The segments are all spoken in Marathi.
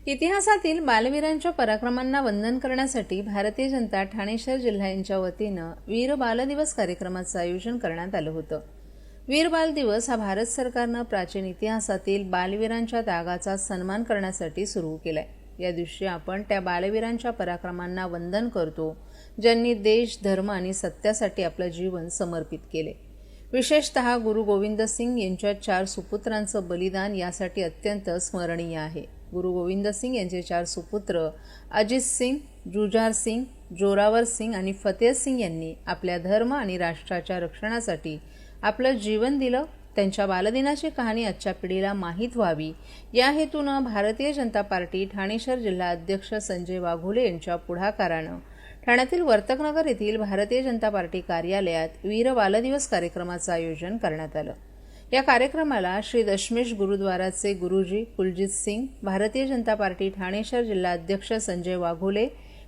इतिहासातील बालवीरांच्या पराक्रमांना वंदन करण्यासाठी भारतीय जनता ठाणे शहर जिल्हा यांच्या वतीनं वीर बाल दिवस कार्यक्रमाचं आयोजन करण्यात आलं होतं। वीर बाल दिवस हा भारत सरकारनं प्राचीन इतिहासातील बालवीरांच्या त्यागाचा सन्मान करण्यासाठी सुरू केलाय। या दिवशी आपण त्या बालवीरांच्या पराक्रमांना वंदन करतो, ज्यांनी देश, धर्म आणि सत्यासाठी आपलं जीवन समर्पित केले। विशेषतः गुरु गोविंद सिंग यांच्या 4 सुपुत्रांचं बलिदान यासाठी अत्यंत स्मरणीय आहे। गुरु गोविंद सिंग यांचे 4 सुपुत्र अजित सिंग, जुझार सिंग, जोरावर सिंग आणि फतेह सिंग यांनी आपल्या धर्म आणि राष्ट्राच्या रक्षणासाठी आपलं जीवन दिलं। त्यांच्या बालदिनाची कहाणी आजच्या पिढीला माहीत व्हावी या हेतूनं भारतीय जनता पार्टी ठाणे शहर जिल्हा अध्यक्ष संजय वाघोले यांच्या पुढाकारानं ठाण्यातील वर्तकनगर येथील भारतीय जनता पार्टी कार्यालयात वीर बालदिवस कार्यक्रमाचं आयोजन करण्यात आलं। या कार्यक्रमाला श्री दशमेश गुरुद्वाराचे गुरुजी कुलजीत सिंग, भारतीय जनता पार्टी ठाणे शहर जिल्हा अध्यक्ष संजय वाघोले,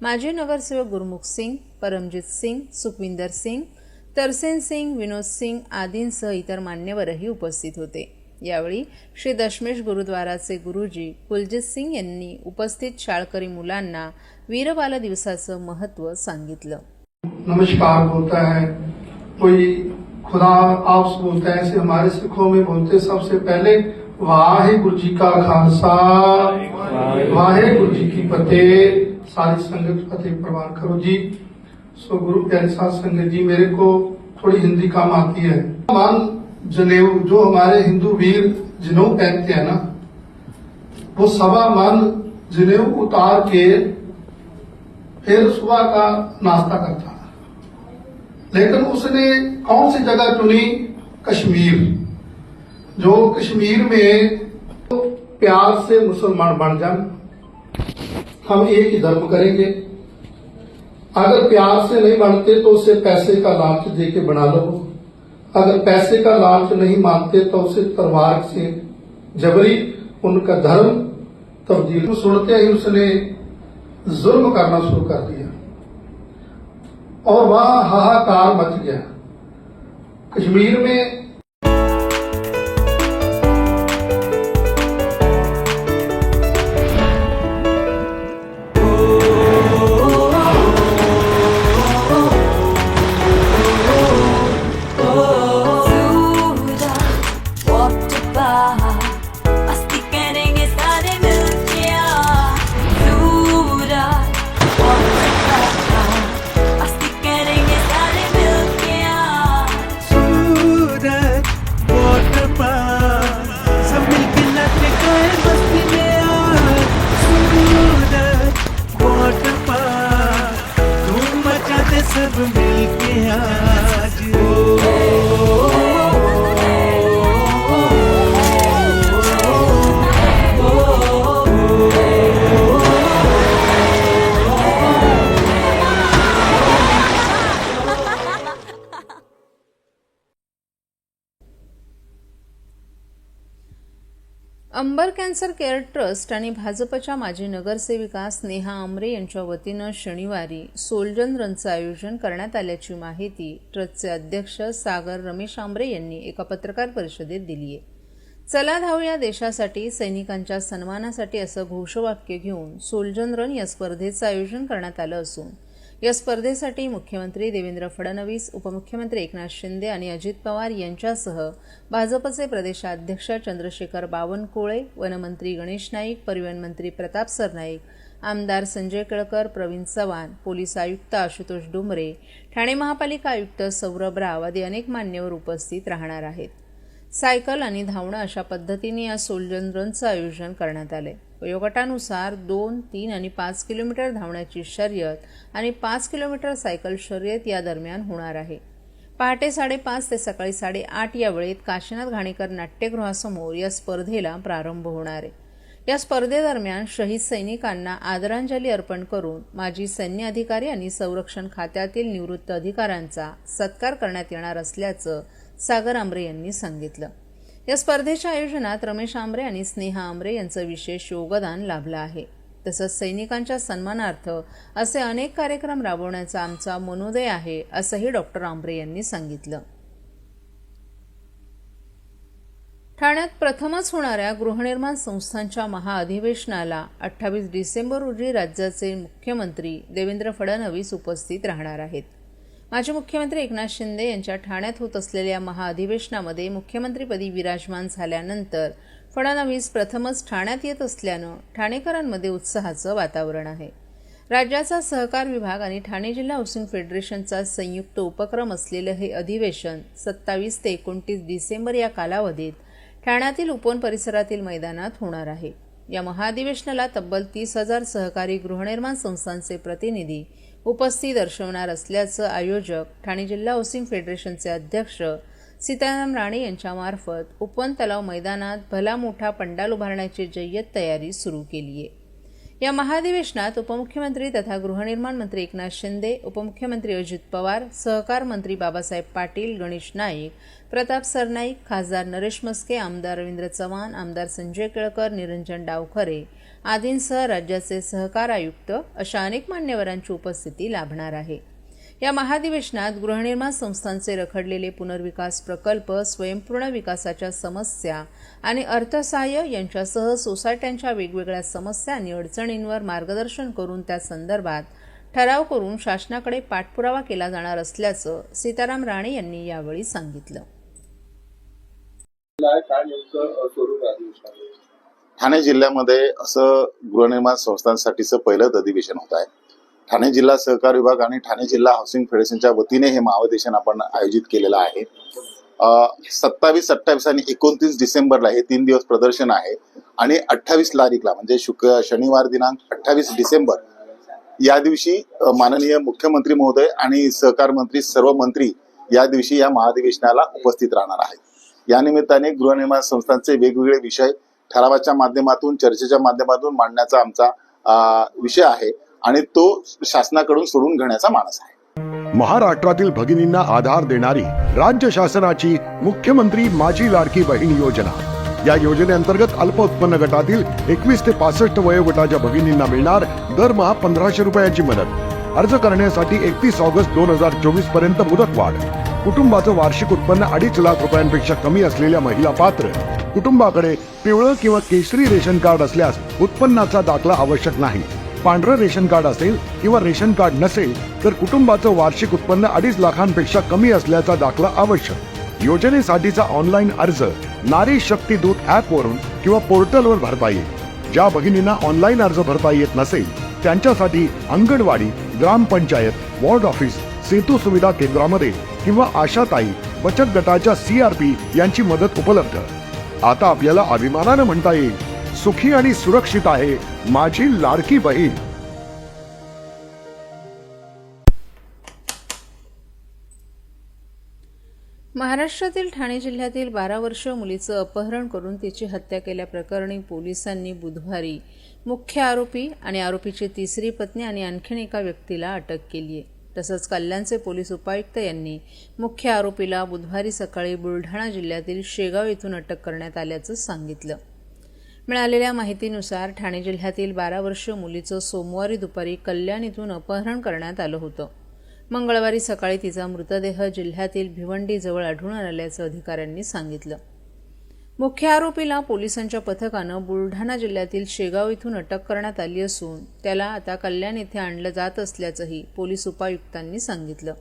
माजी नगरसेवक गुरमुख सिंग, परमजीत सिंग, सुखविंदर सिंग, तरसेन सिंग, विनोद सिंग आदींसह इतर मान्यवरही उपस्थित होते। यावेळी श्री दशमेश गुरुद्वाराचे गुरुजी कुलजीत सिंग यांनी उपस्थित शाळकरी मुलांना वीर बाल दिवसाचं महत्त्व सांगितलं। नमस्कार बोलता है कोई खुदा आपसे बोलता है, ऐसे हमारे सिखों में बोलते सबसे पहले वाहेगुरु जी का खालसा वाहेगुरु जी की फतेह। सारी संगत फतेह प्रवान करो जी। सो गुरु प्यारे साथ संगत जी, मेरे को थोड़ी हिंदी काम आती है। मान जनेऊ जो हमारे हिंदू वीर जनेऊ पहनते हैं ना, वो सवा मन जनेऊ उतार के फिर सुबह का नाश्ता करता, लेकिन उसने कौन सी जगह चुनी? कश्मीर। जो कश्मीर में तो प्यार से मुसलमान बन जाए, हम एक ही धर्म करेंगे। अगर प्यार से नहीं बनते तो उसे पैसे का लालच देके बना लो। अगर पैसे का लालच नहीं मानते तो उसे तलवार से जबरी उनका धर्म तब्दील। सुनते ही उसने जुल्म करना शुरू कर दिया और वहां हाहाकार मच गया। कश्मीर में सब मिलके आज अंबर कॅन्सर केअर ट्रस्ट आणि भाजपच्या माजी नगरसेविका स्नेहा आमरे यांच्या वतीनं शनिवारी सोल्जर रनचं आयोजन करण्यात आल्याची माहिती ट्रस्टचे अध्यक्ष सागर रमेश आमरे यांनी एका पत्रकार परिषदेत दिली आहे। चला धावूया देशासाठी, सैनिकांच्या सन्मानासाठी असं घोषवाक्य घेऊन सोल्जर रन या स्पर्धेचं आयोजन करण्यात आलं असून या स्पर्धेसाठी मुख्यमंत्री देवेंद्र फडणवीस, उपमुख्यमंत्री एकनाथ शिंदे आणि अजित पवार यांच्यासह भाजपचे प्रदेशाध्यक्ष चंद्रशेखर बावनकुळे, वनमंत्री गणेश नाईक, परिवहन मंत्री प्रताप सरनाईक, आमदार संजय केळकर, प्रवीण चव्हाण, पोलीस आयुक्त आशुतोष डुमरे, ठाणे महापालिका आयुक्त सौरभ राव आदी अनेक मान्यवर उपस्थित राहणार आहेत। सायकल आणि धावणं अशा पद्धतीने या सोल्जर रनचं आयोजन करण्यात आले। वयोगटानुसार 2, 3 आणि 5 किलोमीटर धावण्याची शर्यत आणि 5 किलोमीटर सायकल शर्यत या दरम्यान होणार आहे। पहाटे 5:30 ते सकाळी 8:30 या वेळेत काशीनाथ घाणेकर नाट्यगृहासमोर या स्पर्धेला प्रारंभ होणार आहे। या स्पर्धेदरम्यान शहीद सैनिकांना आदरांजली अर्पण करून माजी सैन्य अधिकारी आणि संरक्षण खात्यातील निवृत्त अधिकाऱ्यांचा सत्कार करण्यात येणार असल्याचं सागर आमरे यांनी सांगितलं। या स्पर्धेच्या आयोजनात रमेश आमरे आणि स्नेहा आमरे यांचं विशेष योगदान लाभलं आहे। तसंच सैनिकांच्या सन्मानार्थ असे अनेक कार्यक्रम राबवण्याचा आमचा मनोदय आहे, असंही डॉक्टर आमरे यांनी सांगितलं। ठाण्यात प्रथमच होणाऱ्या गृहनिर्माण संस्थांच्या महाअधिवेशनाला 28 डिसेंबर रोजी राज्याचे मुख्यमंत्री देवेंद्र फडणवीस उपस्थित राहणार आहेत. माजी मुख्यमंत्री एकनाथ शिंदे यांच्या ठाण्यात होत असलेल्या महाअधिवेशनामध्ये मुख्यमंत्रीपदी विराजमान झाल्यानंतर फडणवीस प्रथमच ठाण्यात येत असल्यानं ठाणेकरांमध्ये उत्साहाचं वातावरण आहे. राज्याचा सहकार विभाग आणि ठाणे जिल्हा हाऊसिंग फेडरेशनचा संयुक्त उपक्रम असलेलं हे अधिवेशन 27 ते 29 डिसेंबर या कालावधीत ठाण्यातील उपवन परिसरातील मैदानात होणार आहे. या महाअधिवेशनाला तब्बल 30,000 सहकारी गृहनिर्माण संस्थांचे प्रतिनिधी उपस्थिती दर्शवणार असल्याचं आयोजक ठाणे जिल्हा हाऊसिंग फेडरेशनचे अध्यक्ष सीताराम राणे यांच्यामार्फत उपवन तलाव मैदानात भला मोठा पंडाल उभारण्याची जय्यत तयारी सुरू केली आहे. या महाअधिवेशनात उपमुख्यमंत्री तथा गृहनिर्माण मंत्री एकनाथ शिंदे, उपमुख्यमंत्री अजित पवार, सहकार मंत्री बाबासाहेब पाटील, गणेश नाईक, प्रताप सरनाईक, खासदार नरेश मस्के, आमदार रवींद्र चव्हाण, आमदार संजय केळकर, निरंजन डावखरे आदींसह राज्याचे सहकार आयुक्त अशा अनेक मान्यवरांची उपस्थिती लाभणार आहे. या महाअधिवेशनात गृहनिर्माण संस्थांचे रखडलेले पुनर्विकास प्रकल्प, स्वयंपूर्ण विकासाच्या समस्या आणि अर्थसहाय्य यांच्यासह सोसायट्यांच्या वेगवेगळ्या समस्या आणि अडचणींवर मार्गदर्शन करून त्या संदर्भात ठराव करून शासनाकडे पाठपुरावा केला जाणार असल्याचं सीताराम राणे यांनी यावेळी सांगितलं. ठाणे जिल्ह्यामध्ये असं गृहनिर्माण संस्थांसाठीचं पहिलंच अधिवेशन होत आहे. ठाणे जिल्हा सहकार विभाग आणि ठाणे जिल्हा हाऊसिंग फेडरेशनच्या वतीने हे महाअधिवेशन आपण आयोजित केलेलं आहे. 27, 28 आणि 29 डिसेंबरला हे 3 दिवस प्रदर्शन आहे आणि 28 तारीखला म्हणजे शनिवार दिनांक 28 डिसेंबर या दिवशी माननीय मुख्यमंत्री महोदय आणि सहकार मंत्री सर्व मंत्री या दिवशी या महाअधिवेशनाला उपस्थित राहणार आहेत. या निमित्ताने गृहनिर्माण संस्थांचे वेगवेगळे विषय ठरावाच्या माध्यमातून, चर्चेच्या माध्यमातून मांडण्याचा आमचा विषय आहे आणि तो शासनाकडून सोडून घेण्याचा मानस आहे. महाराष्ट्रातील भगिनींना आधार देणारी राज्य शासनाची मुख्यमंत्री माझी लाडकी बहीण योजना. या योजनेअंतर्गत अल्प उत्पन्न गटातील 21 ते 65 वयोगटाच्या भगिनींना मिळणार दरमहा 1,500 रुपयाची मदत. अर्ज करण्यासाठी 31 ऑगस्ट 2024 पर्यंत मुदतवाढ. कुटुंबाचं वार्षिक उत्पन्न 2.5 लाख रुपयांपेक्षा कमी असलेल्या महिला पात्र. कुटुंबाकडे पिवळं किंवा केशरी रेशन कार्ड असल्यास उत्पन्नाचा दाखला आवश्यक नाही. पांढरं रेशन कार्ड असेल किंवा रेशन कार्ड नसेल तर कुटुंबाचं वार्षिक उत्पन्न 2.5 लाखांपेक्षा कमी असल्याचा दाखला आवश्यक. योजनेसाठीचा ऑनलाईन अर्ज नारी शक्ती दूत ॲपवरून किंवा पोर्टलवर भरता येईल. ज्या भगिनींना ऑनलाईन अर्ज भरता येत नसेल त्यांच्यासाठी अंगणवाडी, ग्रामपंचायत, वॉर्ड ऑफिस, सेतू सुविधा केंद्रामध्ये किंवा आशाताई बचत गटाच्या CRP यांची मदत उपलब्ध. आता आपल्याला अभिमानानं म्हणता येईल, सुखी आणि सुरक्षित आहे माझी लाडकी बहीण. महाराष्ट्रातील ठाणे जिल्ह्यातील 12 वर्षीय मुलीचं अपहरण करून तिची हत्या केल्याप्रकरणी पोलिसांनी बुधवारी मुख्य आरोपी आणि आरोपीची तिसरी पत्नी आणि आणखीन एका व्यक्तीला अटक केली आहे. तसंच कल्याणचे पोलीस उपायुक्त यांनी मुख्य आरोपीला बुधवारी सकाळी बुलढाणा जिल्ह्यातील शेगाव येथून अटक करण्यात आल्याचं सांगितलं. मिळालेल्या माहितीनुसार ठाणे जिल्ह्यातील 12 वर्षीय मुलीचं सोमवारी दुपारी कल्याण येथून अपहरण करण्यात आलं होतं. मंगळवारी सकाळी तिचा मृतदेह जिल्ह्यातील भिवंडीजवळ आढळून आल्याचं अधिकाऱ्यांनी सांगितलं. मुख्य आरोपीला पोलिसांच्या पथकानं बुलढाणा जिल्ह्यातील शेगाव येथून अटक करण्यात आली असून त्याला आता कल्याण येथे आणलं जात असल्याचंही पोलीस उपायुक्तांनी सांगितलं.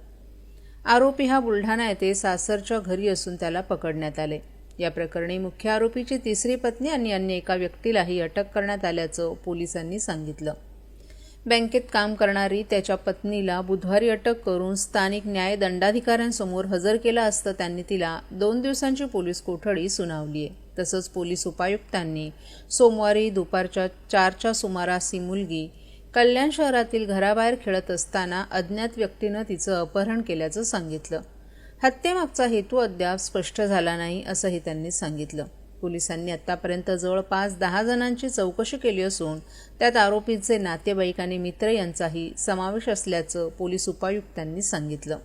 आरोपी हा बुलढाणा येथे सासरच्या घरी असून त्याला पकडण्यात आले. या प्रकरणी मुख्य आरोपीची तिसरी पत्नी आणि अन्य एका व्यक्तीलाही अटक करण्यात आल्याचं पोलिसांनी सांगितलं. बँकेत काम करणारी त्याच्या पत्नीला बुधवारी अटक करून स्थानिक न्याय दंडाधिकाऱ्यांसमोर हजर केलं असता त्यांनी तिला 2 दिवसांची पोलीस कोठडी सुनावली आहे. तसंच पोलीस उपायुक्तांनी सोमवारी दुपारच्या 4च्या सुमारास ही मुलगी कल्याण शहरातील घराबाहेर खेळत असताना अज्ञात व्यक्तीनं तिचं अपहरण केल्याचं सांगितलं. हत्येमागचा हेतू अद्याप स्पष्ट झाला नाही असंही त्यांनी सांगितलं. पोलिसांनी आतापर्यंत जवळपास 10 जणांची चौकशी केली असून त्यात आरोपीचे नातेवाईक आणि मित्र यांचाही समावेश असल्याचं पोलीस उपायुक्तांनी सांगितलं.